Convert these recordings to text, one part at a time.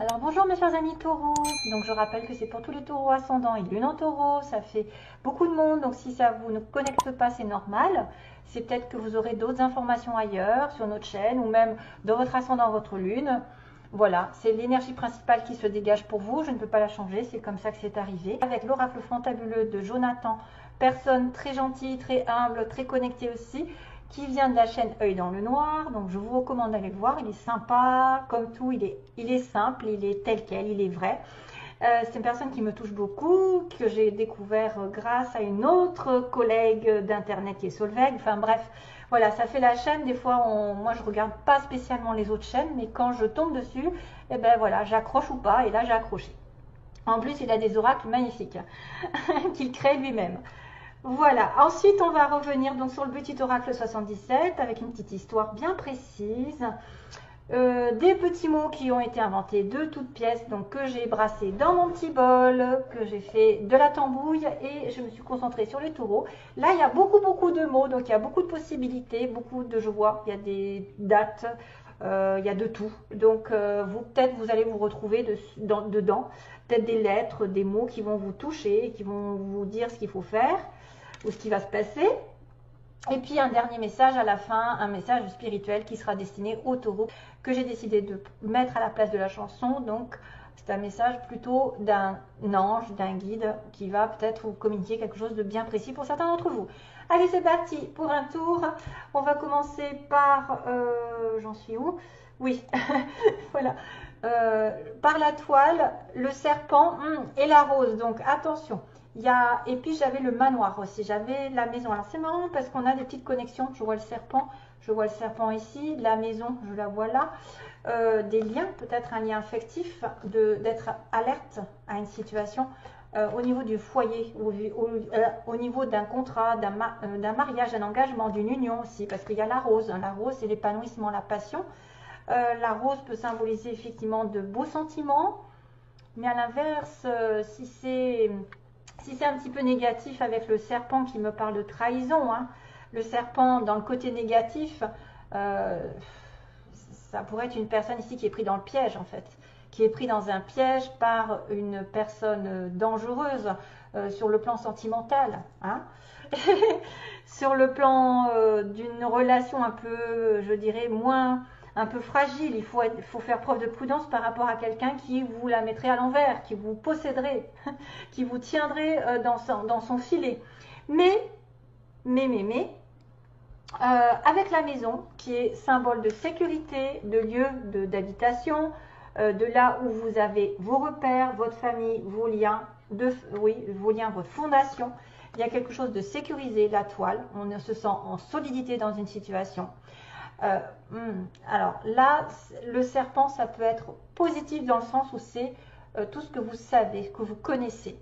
Alors bonjour mes chers amis taureaux, donc je rappelle que c'est pour tous les taureaux ascendants et lune en taureau, ça fait beaucoup de monde, donc si ça vous ne connecte pas c'est normal, c'est peut-être que vous aurez d'autres informations ailleurs sur notre chaîne ou même dans votre ascendant, votre lune. Voilà, c'est l'énergie principale qui se dégage pour vous, je ne peux pas la changer, c'est comme ça que c'est arrivé. Avec l'oracle fantabuleux de Jonathan, personne très gentille, très humble, très connectée aussi, qui vient de la chaîne Œil dans le Noir, donc je vous recommande d'aller le voir, il est sympa, comme tout, il est simple, il est tel quel, il est vrai. C'est une personne qui me touche beaucoup, que j'ai découvert grâce à une autre collègue d'internet qui est Solveig, enfin bref, voilà, ça fait la chaîne, des fois, moi je regarde pas spécialement les autres chaînes, mais quand je tombe dessus, et ben voilà, j'accroche ou pas, et là j'ai accroché. En plus, il a des oracles magnifiques qu'il crée lui-même. Voilà, ensuite on va revenir donc sur le petit oracle 77 avec une petite histoire bien précise. Des petits mots qui ont été inventés de toutes pièces, donc que j'ai brassé dans mon petit bol, que j'ai fait de la tambouille et je me suis concentrée sur les taureaux. Là, il y a beaucoup de mots, donc il y a beaucoup de possibilités, beaucoup de joie, il y a des dates, il y a de tout. Donc peut-être vous allez vous retrouver dedans, peut-être des lettres, des mots qui vont vous toucher, qui vont vous dire ce qu'il faut faire ou ce qui va se passer. Et puis un dernier message à la fin, un message spirituel qui sera destiné aux taureaux que j'ai décidé de mettre à la place de la chanson. Donc c'est un message plutôt d'un ange, d'un guide qui va peut-être vous communiquer quelque chose de bien précis pour certains d'entre vous. Allez, c'est parti pour un tour. On va commencer par... j'en suis où? Oui, voilà. Par la toile, le serpent et la rose. Donc attention. Et puis j'avais le manoir aussi, j'avais la maison. Alors c'est marrant parce qu'on a des petites connexions. Je vois le serpent ici, la maison, je la vois là. Des liens, peut-être un lien affectif, d'être alerte à une situation au niveau du foyer, au niveau d'un contrat, d'un mariage, d'un engagement, d'une union aussi, parce qu'il y a la rose. La rose, c'est l'épanouissement, la passion. La rose peut symboliser effectivement de beaux sentiments, mais à l'inverse, si c'est un petit peu négatif avec le serpent qui me parle de trahison, hein, le serpent dans le côté négatif, ça pourrait être une personne ici qui est prise dans le piège en fait, qui est prise dans un piège par une personne dangereuse sur le plan sentimental, hein. Sur le plan d'une relation un peu, je dirais, un peu fragile, il faut faire preuve de prudence par rapport à quelqu'un qui vous la mettrait à l'envers, qui vous posséderait, qui vous tiendrait dans son filet. Mais, avec la maison, qui est symbole de sécurité, de lieu d'habitation, de là où vous avez vos repères, votre famille, vos liens, votre fondation, il y a quelque chose de sécurisé, la toile, on se sent en solidité dans une situation. Alors là, le serpent, ça peut être positif dans le sens où c'est tout ce que vous savez, que vous connaissez,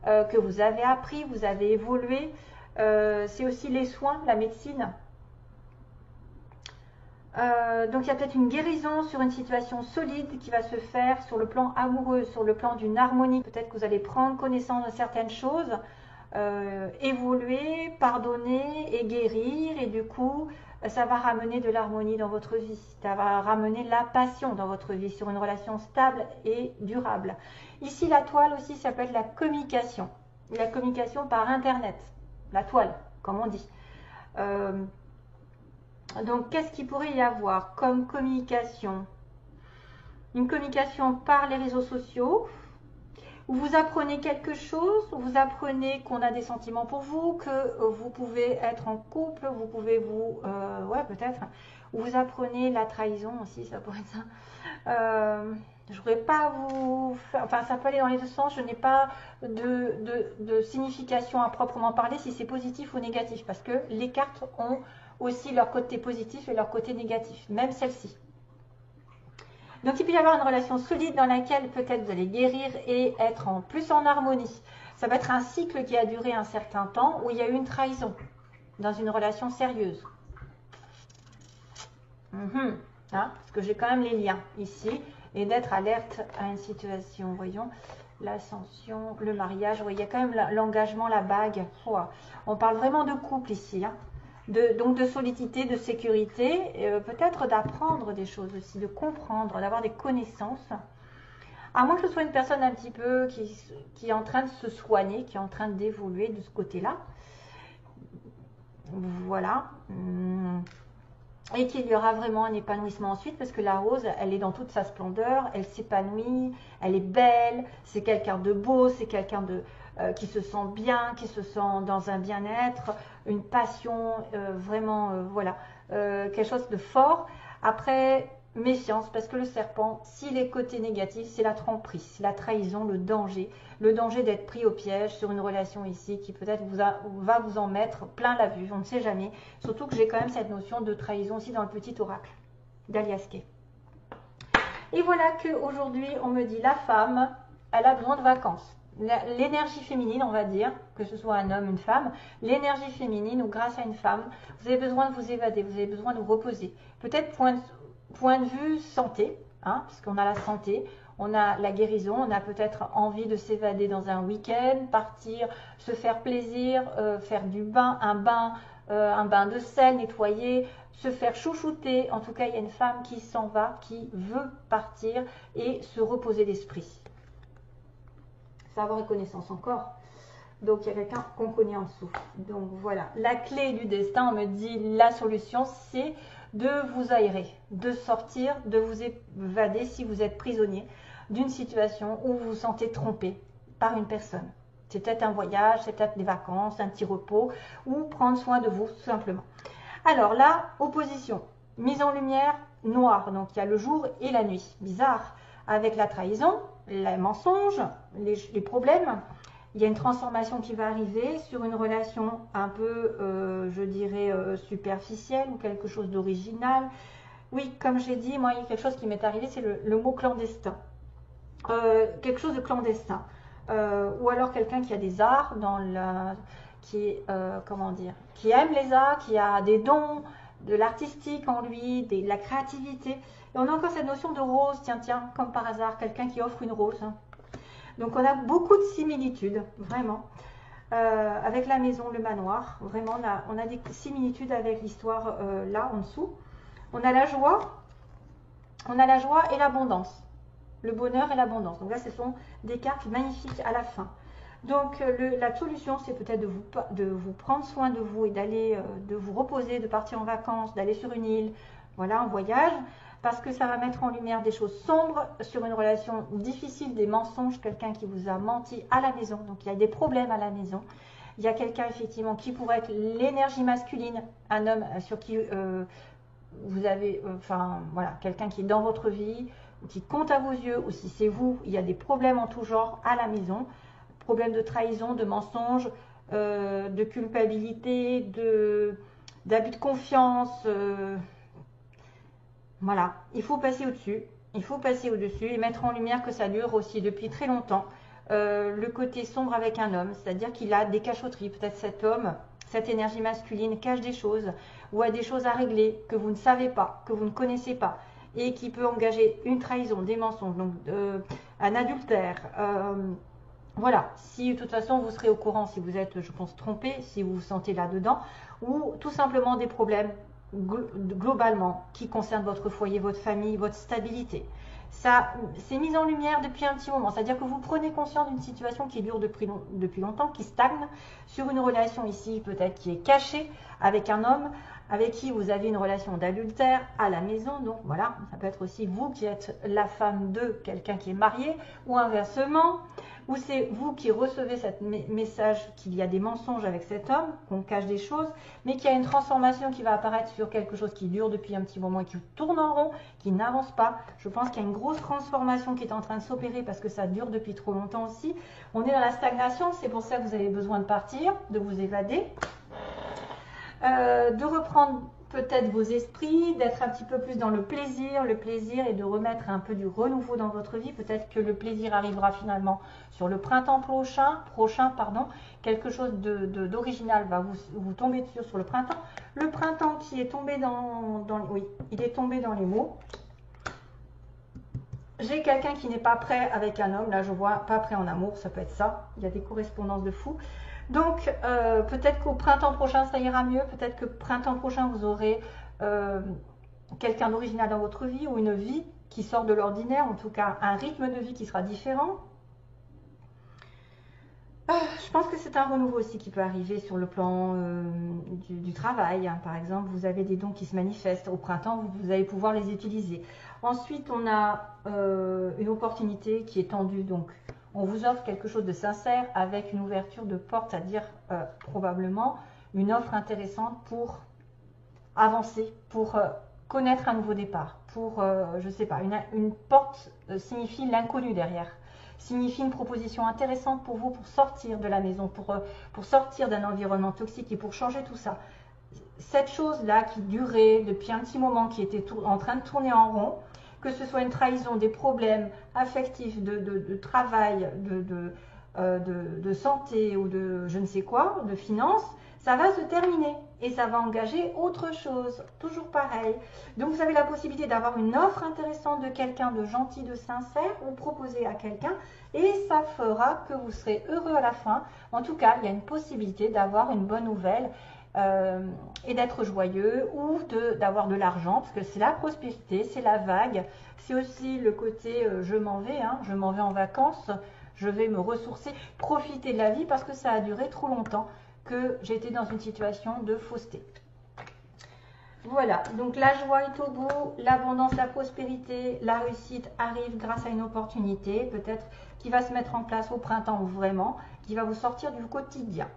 que vous avez appris, vous avez évolué. C'est aussi les soins, la médecine. Donc il y a peut-être une guérison sur une situation solide qui va se faire sur le plan amoureux, sur le plan d'une harmonie. Peut-être que vous allez prendre connaissance de certaines choses, évoluer, pardonner et guérir, et du coup ça va ramener de l'harmonie dans votre vie, ça va ramener la passion dans votre vie sur une relation stable et durable. Ici la toile aussi, ça peut être la communication par internet, la toile comme on dit. Donc qu'est-ce qu'il pourrait y avoir comme communication? Une communication par les réseaux sociaux, où vous apprenez quelque chose, où vous apprenez qu'on a des sentiments pour vous, que vous pouvez être en couple, vous pouvez ouais peut-être, où vous apprenez la trahison aussi, ça pourrait être ça. Je voudrais pas vous faire, enfin ça peut aller dans les deux sens, je n'ai pas de signification à proprement parler si c'est positif ou négatif, parce que les cartes ont aussi leur côté positif et leur côté négatif, même celle-ci. Donc il peut y avoir une relation solide dans laquelle peut-être vous allez guérir et être plus en harmonie. Ça va être un cycle qui a duré un certain temps où il y a eu une trahison dans une relation sérieuse. Hein, parce que j'ai quand même les liens ici et d'être alerte à une situation. Voyons, l'ascension, le mariage, il y a quand même l'engagement, la bague. Oh, on parle vraiment de couple ici. Hein. Donc de solidité, de sécurité, peut-être d'apprendre des choses aussi, de comprendre, d'avoir des connaissances. À moins que ce soit une personne un petit peu qui est en train de se soigner, qui est en train d'évoluer de ce côté-là. Voilà. Et qu'il y aura vraiment un épanouissement ensuite, parce que la rose, elle est dans toute sa splendeur, elle s'épanouit, elle est belle, c'est quelqu'un de beau, c'est quelqu'un qui se sent bien, qui se sent dans un bien-être, une passion, vraiment, voilà, quelque chose de fort. Après, méfiance, parce que le serpent, s'il est côté négatif, c'est la tromperie, c'est la trahison, le danger d'être pris au piège sur une relation ici qui peut-être va vous en mettre plein la vue, on ne sait jamais. Surtout que j'ai quand même cette notion de trahison aussi dans le petit oracle d'Alias Kay. Et voilà qu'aujourd'hui, on me dit la femme, elle a besoin de vacances. L'énergie féminine, on va dire, que ce soit un homme, une femme, l'énergie féminine ou grâce à une femme, vous avez besoin de vous évader, vous avez besoin de vous reposer. Peut-être point de vue santé, hein, puisqu'on a la santé, on a la guérison, on a peut-être envie de s'évader dans un week-end, partir, se faire plaisir, faire du bain, un bain de sel, nettoyer, se faire chouchouter. En tout cas, il y a une femme qui s'en va, qui veut partir et se reposer l'esprit. Savoir et connaissance encore. Donc, il y a quelqu'un qu'on connaît en dessous. Donc, voilà. La clé du destin, on me dit, la solution, c'est de vous aérer, de sortir, de vous évader si vous êtes prisonnier d'une situation où vous vous sentez trompé par une personne. C'est peut-être un voyage, c'est peut-être des vacances, un petit repos, ou prendre soin de vous, tout simplement. Alors là, opposition, mise en lumière, noir. Donc, il y a le jour et la nuit. Bizarre. Avec la trahison, les mensonges, les problèmes, il y a une transformation qui va arriver sur une relation un peu, je dirais, superficielle ou quelque chose d'original. Oui, comme j'ai dit, moi, il y a quelque chose qui m'est arrivé, c'est le mot clandestin. Quelque chose de clandestin. Ou alors quelqu'un qui a des arts, comment dire, qui aime les arts, qui a des dons, de l'artistique en lui, de la créativité. Et on a encore cette notion de rose, tiens, comme par hasard, quelqu'un qui offre une rose. Donc on a beaucoup de similitudes, vraiment, avec la maison, le manoir. Vraiment, on a des similitudes avec l'histoire là, en dessous. On a la joie et l'abondance. Le bonheur et l'abondance. Donc là, ce sont des cartes magnifiques à la fin. Donc la solution, c'est peut-être de vous prendre soin de vous et d'aller, de vous reposer, de partir en vacances, d'aller sur une île, voilà, en voyage. Parce que ça va mettre en lumière des choses sombres sur une relation difficile, des mensonges, quelqu'un qui vous a menti à la maison. Donc il y a des problèmes à la maison. Il y a quelqu'un effectivement qui pourrait être l'énergie masculine, un homme sur qui vous avez, voilà, quelqu'un qui est dans votre vie, qui compte à vos yeux, ou si c'est vous, il y a des problèmes en tout genre à la maison. Problèmes de trahison, de mensonges, de culpabilité, d'abus de confiance. Voilà, il faut passer au-dessus, il faut passer au-dessus et mettre en lumière que ça dure aussi depuis très longtemps. Le côté sombre avec un homme, c'est-à-dire qu'il a des cachotteries. Peut-être cet homme, cette énergie masculine cache des choses ou a des choses à régler que vous ne savez pas, que vous ne connaissez pas et qui peut engager une trahison, des mensonges, donc un adultère. Voilà, si de toute façon vous serez au courant si vous êtes, je pense, trompé, si vous vous sentez là-dedans, ou tout simplement des problèmes globalement qui concernent votre foyer, votre famille, votre stabilité. Ça, c'est mis en lumière depuis un petit moment, c'est-à-dire que vous prenez conscience d'une situation qui dure depuis longtemps, qui stagne, sur une relation ici peut-être qui est cachée avec un homme, avec qui vous avez une relation d'adultère à la maison. Donc voilà, ça peut être aussi vous qui êtes la femme de quelqu'un qui est marié, ou inversement, ou c'est vous qui recevez ce message qu'il y a des mensonges avec cet homme, qu'on cache des choses, mais qu'il y a une transformation qui va apparaître sur quelque chose qui dure depuis un petit moment et qui tourne en rond, qui n'avance pas. Je pense qu'il y a une grosse transformation qui est en train de s'opérer parce que ça dure depuis trop longtemps aussi. On est dans la stagnation, c'est pour ça que vous avez besoin de partir, de vous évader, de reprendre peut-être vos esprits, d'être un petit peu plus dans le plaisir et de remettre un peu du renouveau dans votre vie. Peut-être que le plaisir arrivera finalement sur le printemps prochain, quelque chose d'original va vous tomber dessus sur le printemps. Le printemps qui est tombé oui, il est tombé dans les mots. J'ai quelqu'un qui n'est pas prêt avec un homme, là je vois pas prêt en amour, ça peut être ça, il y a des correspondances de fou. Donc, peut-être qu'au printemps prochain, ça ira mieux. Peut-être que printemps prochain, vous aurez quelqu'un d'original dans votre vie ou une vie qui sort de l'ordinaire, en tout cas un rythme de vie qui sera différent. Je pense que c'est un renouveau aussi qui peut arriver sur le plan du travail. Hein. Par exemple, vous avez des dons qui se manifestent. Au printemps, vous allez pouvoir les utiliser. Ensuite, on a une opportunité qui est tendue. Donc, on vous offre quelque chose de sincère avec une ouverture de porte, c'est-à-dire probablement une offre intéressante pour avancer, pour connaître un nouveau départ. Pour, je ne sais pas, une porte signifie l'inconnu derrière. Signifie une proposition intéressante pour vous pour sortir de la maison, pour sortir d'un environnement toxique et pour changer tout ça. Cette chose-là qui durait depuis un petit moment, qui était en train de tourner en rond, que ce soit une trahison, des problèmes affectifs, de travail, de santé ou de je ne sais quoi, de finances, ça va se terminer et ça va engager autre chose, toujours pareil. Donc vous avez la possibilité d'avoir une offre intéressante de quelqu'un de gentil, de sincère, ou proposer à quelqu'un et ça fera que vous serez heureux à la fin. En tout cas, il y a une possibilité d'avoir une bonne nouvelle et d'être joyeux ou d'avoir de l'argent parce que c'est la prospérité, c'est la vague. C'est aussi le côté je m'en vais, hein, je m'en vais en vacances, je vais me ressourcer, profiter de la vie parce que ça a duré trop longtemps que j'étais dans une situation de fausseté. Voilà, donc la joie est au bout, l'abondance, la prospérité, la réussite arrive grâce à une opportunité, peut-être qui va se mettre en place au printemps ou vraiment, qui va vous sortir du quotidien.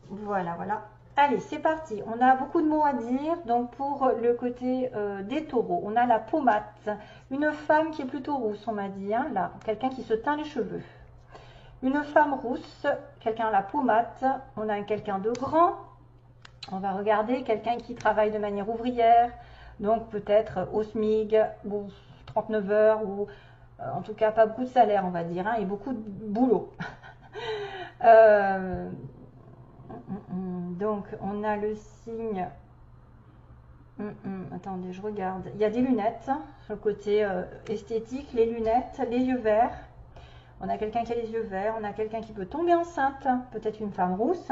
Voilà, voilà. Allez, c'est parti. On a beaucoup de mots à dire. Donc, pour le côté des taureaux, on a la pommade. Une femme qui est plutôt rousse, on m'a dit. Hein, là, quelqu'un qui se teint les cheveux. Une femme rousse, quelqu'un à la pommade. On a quelqu'un de grand. On va regarder quelqu'un qui travaille de manière ouvrière. Donc, peut-être au SMIG, ou 39 heures, ou en tout cas pas beaucoup de salaire, on va dire, hein, et beaucoup de boulot. Donc, on a le signe. Attendez, je regarde. Il y a des lunettes, sur le côté esthétique, les lunettes, les yeux verts. On a quelqu'un qui a les yeux verts, on a quelqu'un qui peut tomber enceinte, peut-être une femme rousse.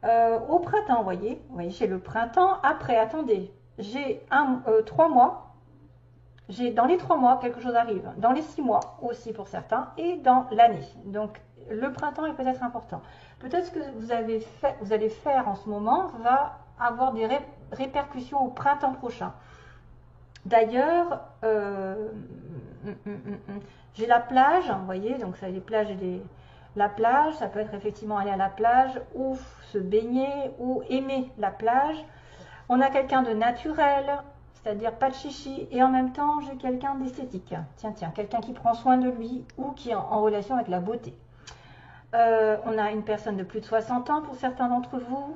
Au printemps, vous voyez, j'ai le printemps. Après, attendez, j'ai 3 mois. Dans les 3 mois, quelque chose arrive. Dans les 6 mois aussi pour certains, et dans l'année. Donc, le printemps est peut-être important. Peut-être ce que vous allez faire en ce moment va avoir des répercussions au printemps prochain. D'ailleurs, j'ai la plage, vous voyez, donc ça, les plages et la plage, ça peut être effectivement aller à la plage ou se baigner ou aimer la plage. On a quelqu'un de naturel, c'est-à-dire pas de chichi, et en même temps, j'ai quelqu'un d'esthétique. Tiens, quelqu'un qui prend soin de lui ou qui est en relation avec la beauté. On a une personne de plus de 60 ans pour certains d'entre vous.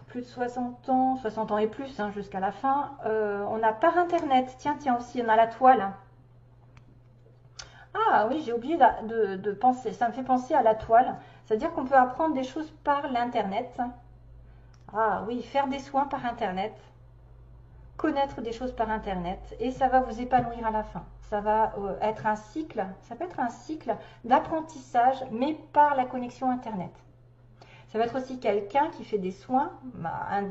Plus de 60 ans et plus, hein, jusqu'à la fin. On a par internet, tiens, aussi, on a la toile. Ah oui, j'ai oublié de penser, ça me fait penser à la toile. C'est-à-dire qu'on peut apprendre des choses par l'internet. Ah oui, faire des soins par internet. Connaître des choses par internet. Et ça va vous épanouir à la fin. Ça va être un cycle, ça peut être un cycle d'apprentissage, mais par la connexion internet. Ça va être aussi quelqu'un qui fait des soins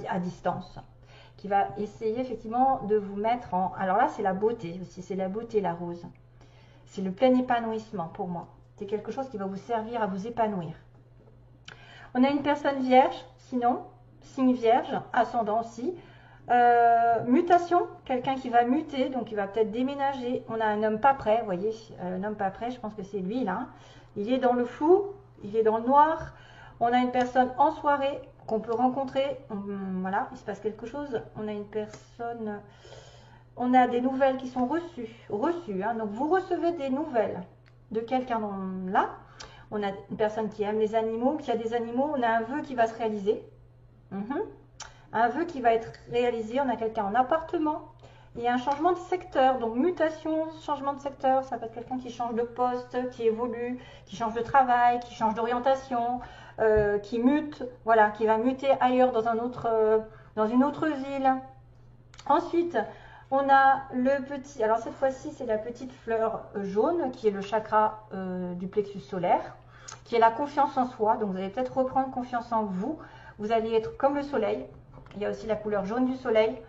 à distance, qui va essayer effectivement de vous mettre en... Alors là, c'est la beauté aussi, c'est la beauté, la rose. C'est le plein épanouissement pour moi. C'est quelque chose qui va vous servir à vous épanouir. On a une personne vierge, sinon, signe vierge, ascendant aussi. Mutation, quelqu'un qui va muter, donc il va peut-être déménager. On a un homme pas prêt, vous voyez, un homme pas prêt, je pense que c'est lui là. Il est dans le flou, il est dans le noir. On a une personne en soirée qu'on peut rencontrer. Voilà, il se passe quelque chose. On a une personne, on a des nouvelles qui sont reçues. Hein, donc vous recevez des nouvelles de quelqu'un là. On a une personne qui aime les animaux, qui a des animaux. On a un vœu qui va se réaliser. Un vœu qui va être réalisé, on a quelqu'un en appartement, il y a un changement de secteur, donc mutation, changement de secteur, ça peut être quelqu'un qui change de poste, qui évolue, qui change de travail, qui change d'orientation, qui mute, voilà, qui va muter ailleurs dans une autre ville. Ensuite, on a le alors cette fois-ci c'est la petite fleur jaune qui est le chakra du plexus solaire. qui est la confiance en soi. Donc vous allez peut-être reprendre confiance en vous. Vous allez être comme le soleil. Il y a aussi la couleur jaune du soleil.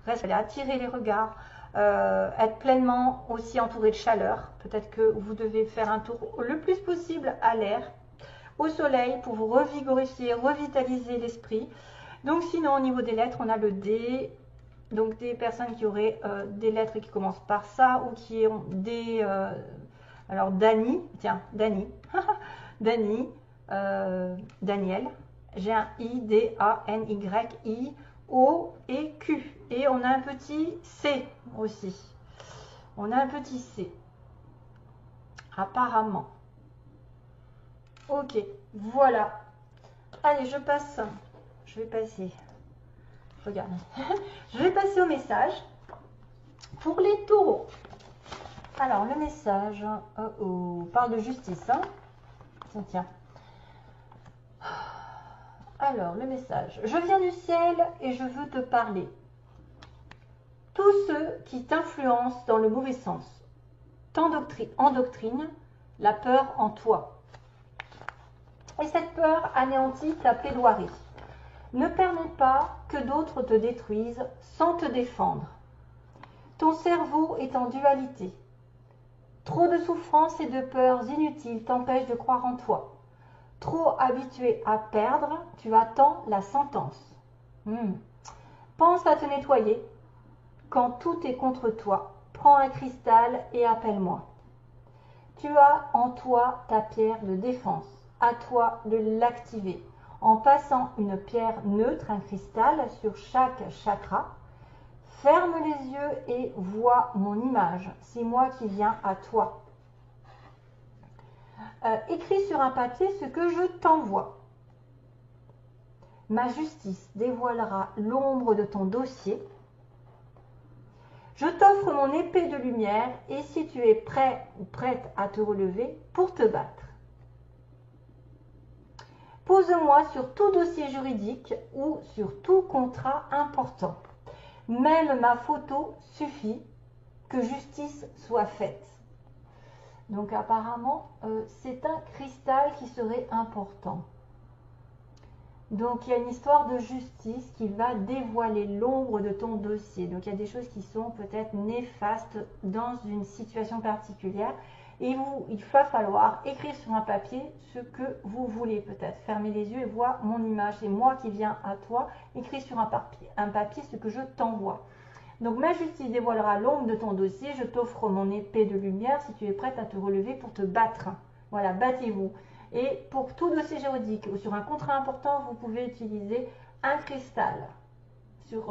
Vous allez attirer les regards, être pleinement aussi entouré de chaleur. Peut-être que vous devez faire un tour le plus possible à l'air, au soleil, pour vous revigorifier, revitaliser l'esprit. Donc sinon, au niveau des lettres, on a le D. Donc des personnes qui auraient des lettres qui commencent par ça, ou qui ont des... alors Dani, tiens, Dani, Dani, Daniel. J'ai un I, D, A, N, Y, I, O et Q. Et on a un petit C aussi. On a un petit C. Apparemment. Ok, voilà. Allez, je passe. Je vais passer. Regarde. Je vais passer au message pour les taureaux. Alors, le message parle de justice. Hein. Tiens, tiens. Alors, le message. Je viens du ciel et je veux te parler. Tous ceux qui t'influencent dans le mauvais sens endoctrinent la peur en toi. Et cette peur anéantit ta plaidoirie. Ne permets pas que d'autres te détruisent sans te défendre. Ton cerveau est en dualité. Trop de souffrances et de peurs inutiles t'empêchent de croire en toi. Trop habitué à perdre, tu attends la sentence. Pense à te nettoyer. Quand tout est contre toi, prends un cristal et appelle-moi. Tu as en toi ta pierre de défense. À toi de l'activer. En passant une pierre neutre, un cristal, sur chaque chakra. Ferme les yeux et vois mon image. C'est moi qui viens à toi. Écris sur un papier ce que je t'envoie. Ma justice dévoilera l'ombre de ton dossier. Je t'offre mon épée de lumière et si tu es prêt ou prête à te relever pour te battre. Pose-moi sur tout dossier juridique ou sur tout contrat important. Même ma photo suffit, que justice soit faite. Donc apparemment, c'est un cristal qui serait important. Donc il y a une histoire de justice qui va dévoiler l'ombre de ton dossier. Donc il y a des choses qui sont peut-être néfastes dans une situation particulière. Et il va falloir écrire sur un papier ce que vous voulez peut-être. Fermez les yeux et vois mon image. C'est moi qui viens à toi. Écris sur un papier ce que je t'envoie. Donc ma justice dévoilera l'ombre de ton dossier. Je t'offre mon épée de lumière si tu es prête à te relever pour te battre. Voilà, battez-vous. Et pour tout dossier juridique ou sur un contrat important, vous pouvez utiliser un cristal ou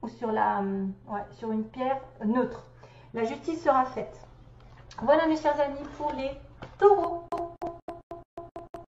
sur une pierre neutre. La justice sera faite. Voilà mes chers amis pour les taureaux.